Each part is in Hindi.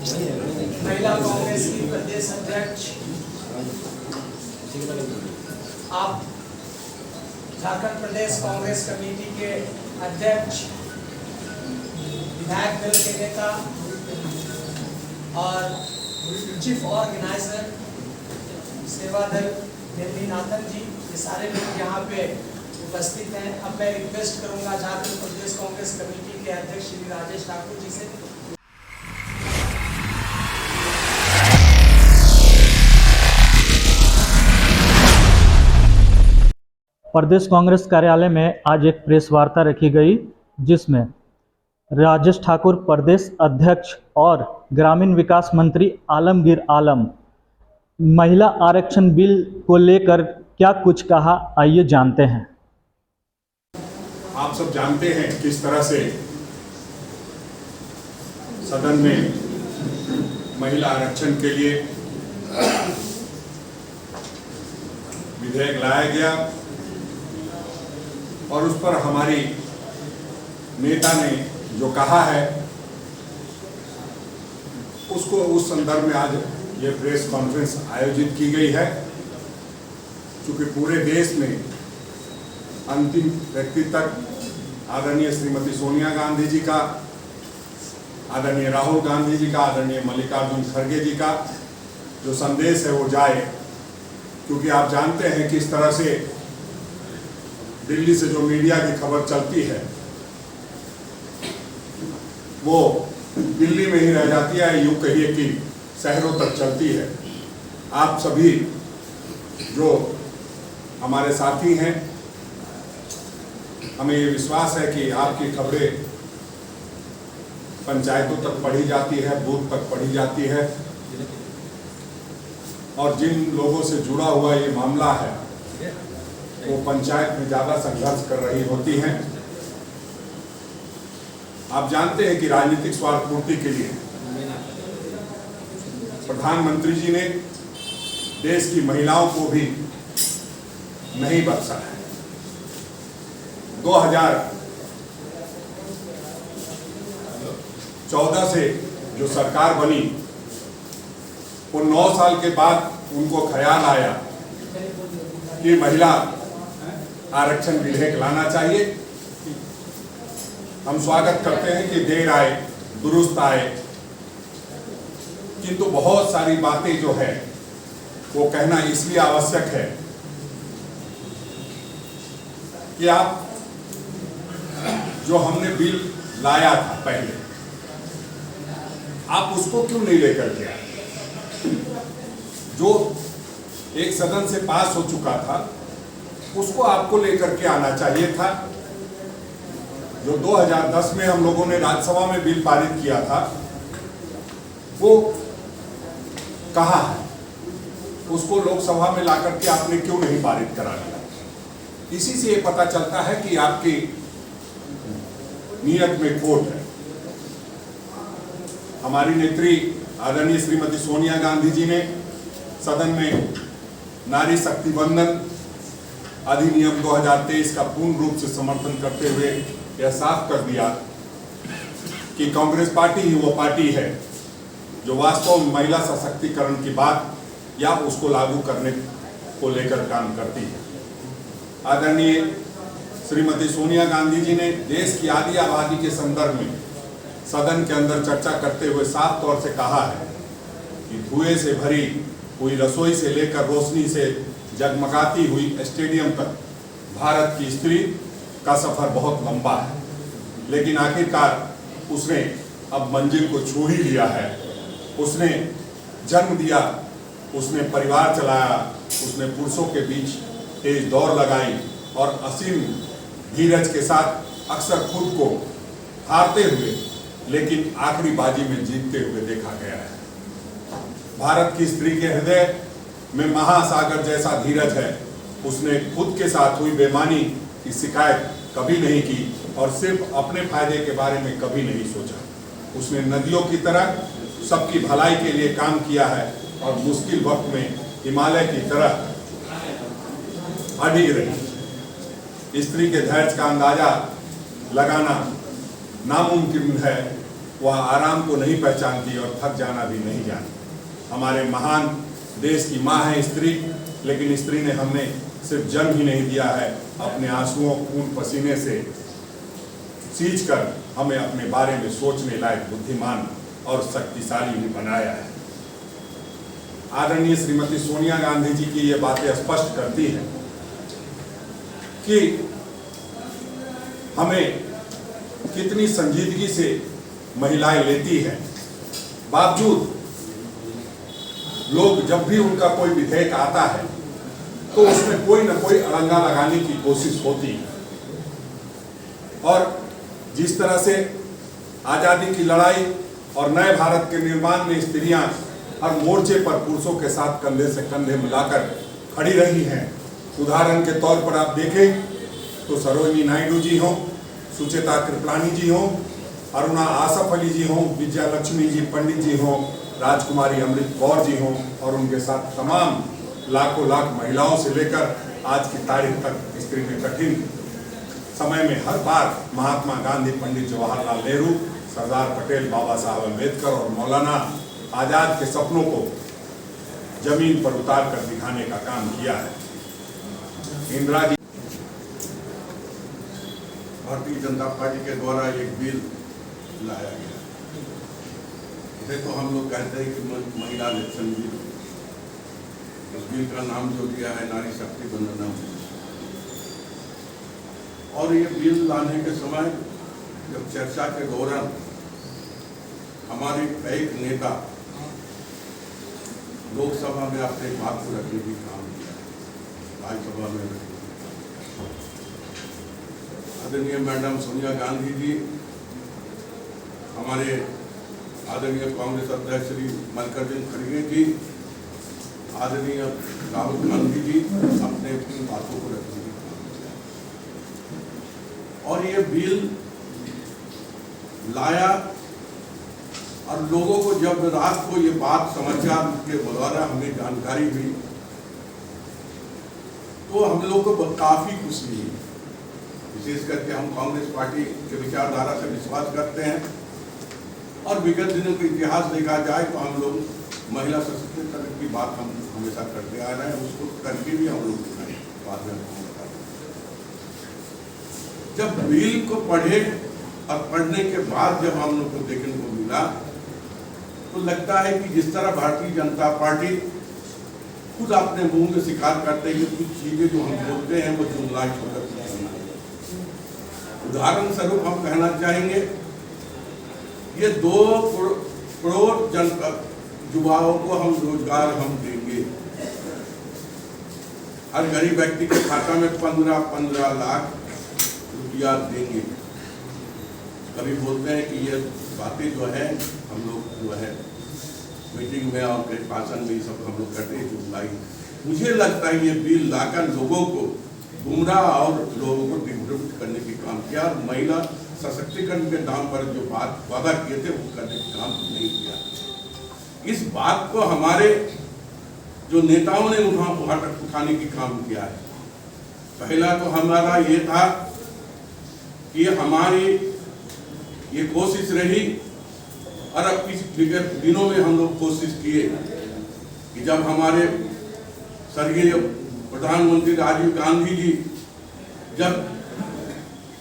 महिला कांग्रेस की प्रदेश अध्यक्ष, आप झारखंड प्रदेश कांग्रेस कमेटी के अध्यक्ष, विधायक दल के नेता और चीफ ऑर्गेनाइजर सेवा दल दिल्ली नाथन जी, ये सारे लोग यहाँ पे उपस्थित हैं। अब मैं रिक्वेस्ट करूंगा झारखंड प्रदेश कांग्रेस कमेटी के अध्यक्ष श्री राजेश ठाकुर जी से। प्रदेश कांग्रेस कार्यालय में आज एक प्रेस वार्ता रखी गई, जिसमें राजेश ठाकुर प्रदेश अध्यक्ष और ग्रामीण विकास मंत्री आलमगीर आलम महिला आरक्षण बिल को लेकर क्या कुछ कहा, आइए जानते हैं। आप सब जानते हैं किस तरह से सदन में महिला आरक्षण के लिए विधेयक लाया गया और उस पर हमारी नेता ने जो कहा है उसको उस संदर्भ में आज ये प्रेस कॉन्फ्रेंस आयोजित की गई है। क्योंकि पूरे देश में अंतिम व्यक्ति तक आदरणीय श्रीमती सोनिया गांधी जी का, आदरणीय राहुल गांधी जी का, आदरणीय मल्लिकार्जुन खड़गे जी का जो संदेश है वो जाए। क्योंकि आप जानते हैं किस तरह से दिल्ली से जो मीडिया की खबर चलती है वो दिल्ली में ही रह जाती है, यूं कहिए कि शहरों तक चलती है। आप सभी जो हमारे साथी हैं, हमें ये विश्वास है कि आपकी खबरें पंचायतों तक पढ़ी जाती है, बूथ तक पढ़ी जाती है और जिन लोगों से जुड़ा हुआ ये मामला है वो पंचायत में ज़्यादा संघर्ष कर रही होती हैं। आप जानते हैं कि राजनीतिक स्वार्थ पूर्ति के लिए प्रधानमंत्री जी ने देश की महिलाओं को भी नहीं बख्शा है। 2014 से जो सरकार बनी वो 9 साल के बाद उनको ख्याल आया कि महिला आरक्षण विधेयक लाना चाहिए। हम स्वागत करते हैं कि देर आए दुरुस्त आए, किंतु बहुत सारी बातें जो है वो कहना इसलिए आवश्यक है कि आप जो हमने बिल लाया था पहले, आप उसको क्यों नहीं लेकर के आए? जो एक सदन से पास हो चुका था उसको आपको लेकर के आना चाहिए था। जो 2010 में हम लोगों ने राज्यसभा में बिल पारित किया था वो कहाँ है? उसको लोकसभा में लाकर के आपने क्यों नहीं पारित करा दिया? इसी से ये पता चलता है कि आपकी नीयत में खोट है। हमारी नेत्री आदरणीय श्रीमती सोनिया गांधी जी ने सदन में नारी शक्ति वंदन अधिनियम 2023 का पूर्ण रूप से समर्थन करते हुए यह साफ कर दिया कि कांग्रेस पार्टी ही वो पार्टी है जो वास्तव में महिला सशक्तिकरण की बात या उसको लागू करने को लेकर काम करती है। आदरणीय श्रीमती सोनिया गांधी जी ने देश की आधी आबादी के संदर्भ में सदन के अंदर चर्चा करते हुए साफ तौर से कहा है कि धुएं से भरी हुई रसोई से लेकर रोशनी से जगमगाती हुई स्टेडियम तक भारत की स्त्री का सफर बहुत लंबा है, लेकिन आखिरकार उसने अब मंजिल को छू ही लिया है। उसने जन्म दिया, उसने परिवार चलाया, उसने पुरुषों के बीच तेज दौड़ लगाई और असीम धीरज के साथ अक्सर खुद को हारते हुए लेकिन आखिरी बाजी में जीतते हुए देखा गया है। भारत की स्त्री के हृदय में महासागर जैसा धीरज है। उसने खुद के साथ हुई बेईमानी की शिकायत कभी नहीं की और सिर्फ अपने फायदे के बारे में कभी नहीं सोचा। उसने नदियों की तरह सबकी भलाई के लिए काम किया है और मुश्किल वक्त में हिमालय की तरह अडिग रही। स्त्री के धैर्य का अंदाजा लगाना नामुमकिन है, वह आराम को नहीं पहचानती और थक जाना भी नहीं जानती। हमारे महान देश की माँ है स्त्री, लेकिन स्त्री ने हमें सिर्फ जन्म ही नहीं दिया है, अपने आंसुओं खून पसीने से सींच कर हमें अपने बारे में सोचने लायक, बुद्धिमान और शक्तिशाली भी बनाया है। आदरणीय श्रीमती सोनिया गांधी जी की ये बातें स्पष्ट करती हैं कि हमें कितनी संजीदगी से महिलाएं लेती हैं। बावजूद लोग जब भी उनका कोई विधेयक आता है तो उसमें कोई न कोई अड़ंगा लगाने की कोशिश होती है। और जिस तरह से आज़ादी की लड़ाई और नए भारत के निर्माण में स्त्रियां हर मोर्चे पर पुरुषों के साथ कंधे से कंधे मिलाकर खड़ी रही हैं। उदाहरण के तौर पर आप देखें तो सरोजिनी नायडू जी हों, सुचेता कृपलानी जी हों, अरुणा आसफ अली जी हों, विजया लक्ष्मी जी पंडित जी हों, राजकुमारी अमृत कौर जी हों और उनके साथ तमाम लाखों लाख महिलाओं से लेकर आज की तारीख तक स्त्री ने कठिन समय में हर बार महात्मा गांधी, पंडित जवाहरलाल नेहरू, सरदार पटेल, बाबा साहब अम्बेडकर और मौलाना आजाद के सपनों को जमीन पर उतार कर दिखाने का काम किया है। इंदिरा जी, भारतीय जनता पार्टी के द्वारा एक बिल लाया गया, इसे तो हम लोग कहते हैं कि महिला इलेक्शन बिल। उस बिल का नाम जो दिया है नारी शक्ति वंदना। और ये बिल लाने के समय जब चर्चा के दौरान हमारे एक नेता लोकसभा में अपने बात को रखने की काम किया, राज्यसभा में आदरणीय मैडम सोनिया गांधी जी, हमारे आदरणीय कांग्रेस अध्यक्ष श्री मल्लिकार्जुन खड़गे जी, आदरणीय राहुल गांधी जी अपने बातों को रखने की काम किया। और ये बिल लाया और लोगों को जब रात को ये बात समाचार के द्वारा हमें जानकारी हुई तो हम लोग को काफी खुशी हुई। विशेष करके हम कांग्रेस पार्टी के विचारधारा से विश्वास करते हैं और विगत दिनों का इतिहास देखा जाए तो हम लोग महिला सशक्तिकरण की बात हम हमेशा करते आ रहे हैं, उसको करके भी हम लोग बाद में जब बिल को पढ़े और पढ़ने के बाद जब हम लोग को देखने को मिला तो लगता है कि जिस तरह भारतीय जनता पार्टी खुद अपने मुंह में स्वीकार करते हैं कि कुछ चीजें जो हम बोलते हैं वो जुमला छोटा। उदाहरण स्वरूप हम कहना चाहेंगे ये 2 करोड़ जनता युवाओं को हम रोजगार हम देंगे, हर गरीब व्यक्ति के खाता में 15 लाख रुपया देंगे। कभी बोलते हैं कि ये बातें जो है हम लोग जो है मीटिंग में और भाषण में सब हम लोग करते हैं जुमलाई। मुझे लगता है ये बिल लाकर लोगों को गुमराह और लोगों को डिग्रेड करने की काम किया और महिला सशक्तिकरण के नाम पर जो बात वादा किए थे वो करने का काम नहीं किया। इस बात को हमारे जो नेताओं ने उठाने की काम किया है। पहला तो हमारा ये था कि हमारी ये कोशिश रही और अब इस विगत दिनों में हम लोग कोशिश किए कि जब हमारे स्वर्गीय प्रधानमंत्री राजीव गांधी जी जब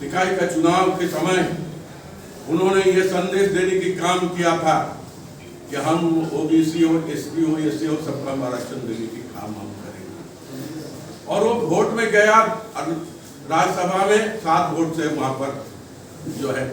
इकाई का चुनाव के समय उन्होंने ये संदेश देने की काम किया था कि हम ओबीसी हो, एसटी हो, एससी हो, सबका आरक्षण देने की काम हम करेंगे। और वो वोट में गया राज्यसभा में 7 वोट से वहां पर जो है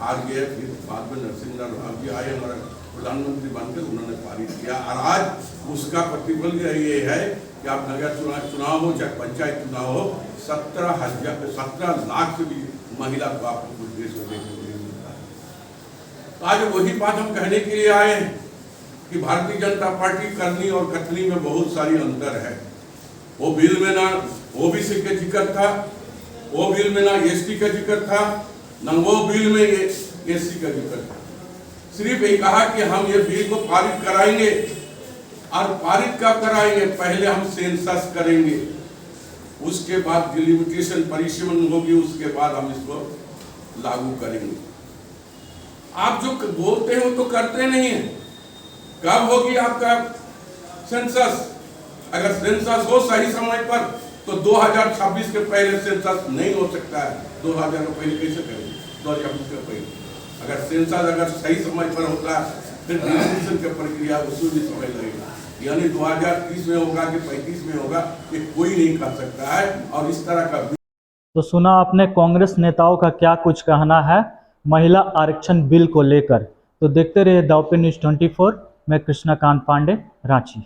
हार गए। फिर बाद में नरसिंह राव जी आए, हमारा प्रधानमंत्री बनकर उन्होंने पारित किया और आज उसका प्रतिफल ये है कि आप नगर चुनाव हो चाहे पंचायत चुनाव हो 17 लाख से भी महिला को आपको देश में देखने को मिलता है। तो आज वही बात हम कहने के लिए आए हैं कि भारतीय जनता पार्टी करनी और कथनी में बहुत सारी अंतर है। वो बिल में ना ओबीसी का जिक्र था, वो बिल में ना एसटी का जिक्र था, न वो बिल में एससी का जिक्र था। सिर्फ ये कहा कि हम ये बिल को पारित कराएंगे और पारित कब कराएंगे, पहले हम सेंसस करेंगे, उसके बाद डिलिमिटेशन परिसीमन होगी, उसके बाद हम इसको लागू करेंगे। आप जो बोलते हैं वो तो करते नहीं है। कब होगी आपका सेंसस? अगर सेंसस हो सही समय पर तो 2026 के पहले सेंसस नहीं हो सकता है। 2000 के पहले कैसे करेंगे? 2026 के पहले अगर सेंसस अगर सही समय पर होता है फिर रजिस्ट्रेशन की प्रक्रिया उसमें भी समय लगेगा। यानी 2030 में होगा कि 35 में होगा ये कोई नहीं कर सकता है। और इस तरह का तो सुना आपने कांग्रेस नेताओं का क्या कुछ कहना है महिला आरक्षण बिल को लेकर। तो देखते रहिए दावपेन न्यूज़ 24। मैं कृष्णकांत पांडे, रांची।